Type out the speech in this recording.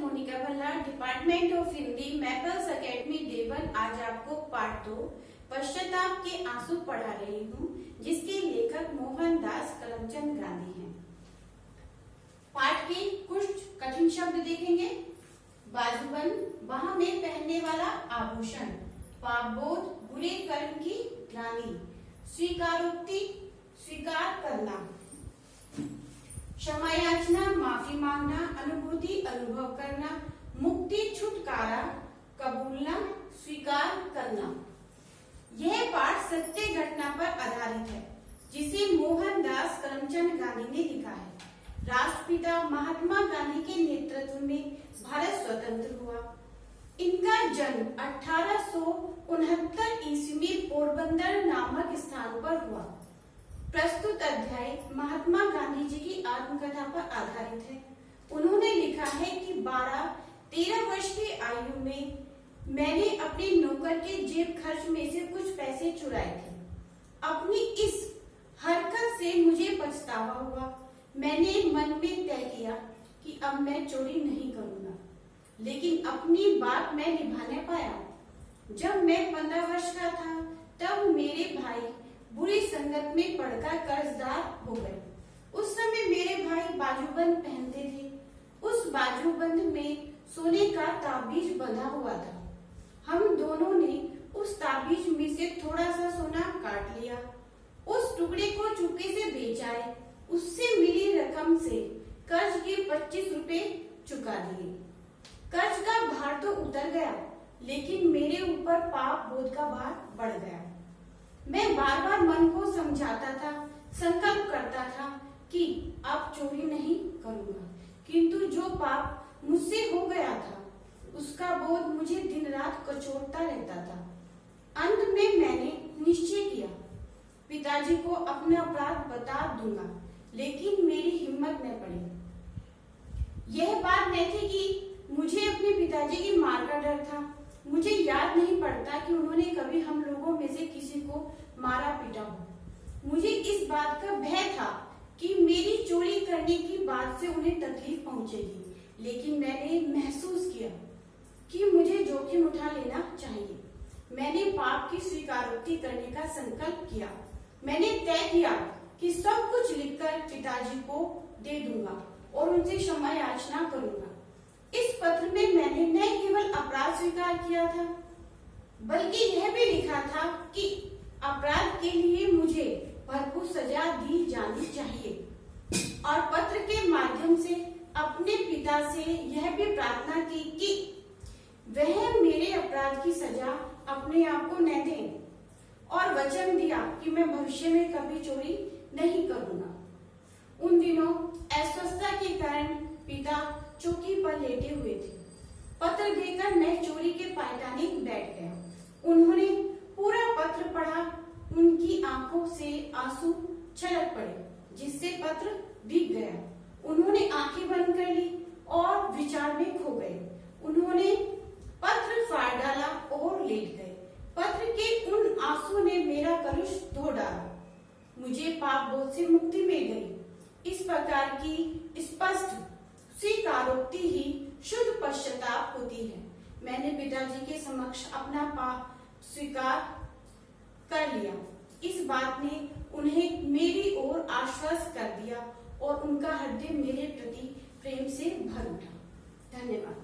Monika Bhalla, department of Hindi, Maples academy देवन। आज आपको पाठ 2 पश्चाताप के आंसू पढ़ा रही हूँ, जिसके लेखक मोहनदास करमचंद गांधी हैं। पाठ के कुछ कठिन शब्द देखेंगे। बाजूबंद, बाह में पहनने वाला आभूषण। पापबोध, बुरे कर्म की ग्लानि। स्वीकारोक्ति, स्वीकार करना। क्षमा याचना, माफी मांगना। अनुभूति, अनुभव करना। मुक्ति, छुटकारा, कबूलना, स्वीकार करना। यह पाठ सत्य घटना पर आधारित है, जिसे मोहनदास करमचंद गांधी ने लिखा है। राष्ट्रपिता महात्मा गांधी के नेतृत्व में भारत स्वतंत्र हुआ। इनका जन्म 1869 ईस्वी में पोरबंदर नामक स्थान पर हुआ। प्रस्तुत अध्याय महात्मा गांधी जी की आत्मकथा पर आधारित है। उन्होंने लिखा है कि 12-13 वर्ष की आयु में मैंने अपने नौकर के जेब खर्च में से कुछ पैसे चुराए थे। अपनी इस हरकत से मुझे पछतावा हुआ। मैंने मन में तय किया कि अब मैं चोरी नहीं करूंगा, लेकिन अपनी बात मैं निभा नहीं पाया। जब मैं 15 वर्ष का था, तब मेरे भाई बुरी संगत में पड़कर कर्जदार हो गए। उस समय मेरे भाई बाजूबंद पहनते थे। उस बाजूबंद में सोने का ताबीज बंधा हुआ था। हम दोनों ने उस ताबीज में से थोड़ा सा सोना काट लिया। उस टुकड़े को चुपके से बेच आए। उससे मिली रकम से कर्ज के 25 रुपए चुका दिए। कर्ज का भार तो उतर गया, लेकिन मेरे ऊपर पाप बोध का भार बढ़ गया। मैं बार बार मन को समझाता था, संकल्प करता था कि अब चोरी नहीं करूंगा, किंतु जो पाप मुझसे हो गया था, उसका बोध मुझे दिन रात कचोटता रहता था। अंत में मैंने निश्चय किया, पिताजी को अपना अपराध बता दूंगा, लेकिन मेरी हिम्मत न पड़ी। यह बात नहीं थी कि मुझे अपने पिताजी की मार का डर था। मुझे याद नहीं पड़ता कि उन्होंने कभी हम लोगों में से किसी को मारा पीटा हो। मुझे इस बात का भय था कि मेरी चोरी करने की बात से उन्हें तकलीफ पहुंचेगी, लेकिन मैंने महसूस किया कि मुझे जोखिम उठा लेना चाहिए। मैंने पाप की स्वीकारोक्ति करने का संकल्प किया। मैंने तय किया कि सब कुछ लिखकर पिताजी को दे दूंगा और उनसे क्षमा याचना करूंगा। इस पत्र में मैंने न केवल अपराध स्वीकार किया था, बल्कि यह भी लिखा था कि अपराध के लिए मुझे भरपूर सजा दी जानी चाहिए, और पत्र के माध्यम से अपने पिता से यह भी प्रार्थना की कि वह मेरे अपराध की सजा अपने आप को न दें, और वचन दिया कि मैं भविष्य में कभी चोरी नहीं करूंगा। उन दिनों अस्वस्थता के कारण पिता चौकी पर लेटे हुए थे। पत्र देकर मैं चोरी के पायदानी बैठ गया। उन्होंने पूरा पत्र पढ़ा। उनकी आंखों से आंसू छलक पड़े, जिससे पत्र भीग गया। उन्होंने आंखें बंद कर ली और विचार में खो गए। उन्होंने पत्र फाड़ डाला और लेट गए। पत्र के उन आंसू ने मेरा कलुष धो डाला। मुझे पाप बोध से मुक्ति मिल गई। इस प्रकार की स्पष्ट स्वीकारोक्ति ही शुद्ध पश्चाताप होती है। मैंने पिताजी के समक्ष अपना पाप स्वीकार कर लिया। इस बात ने उन्हें मेरी ओर आश्वस्त कर दिया और उनका हृदय मेरे प्रति प्रेम से भर उठा। धन्यवाद।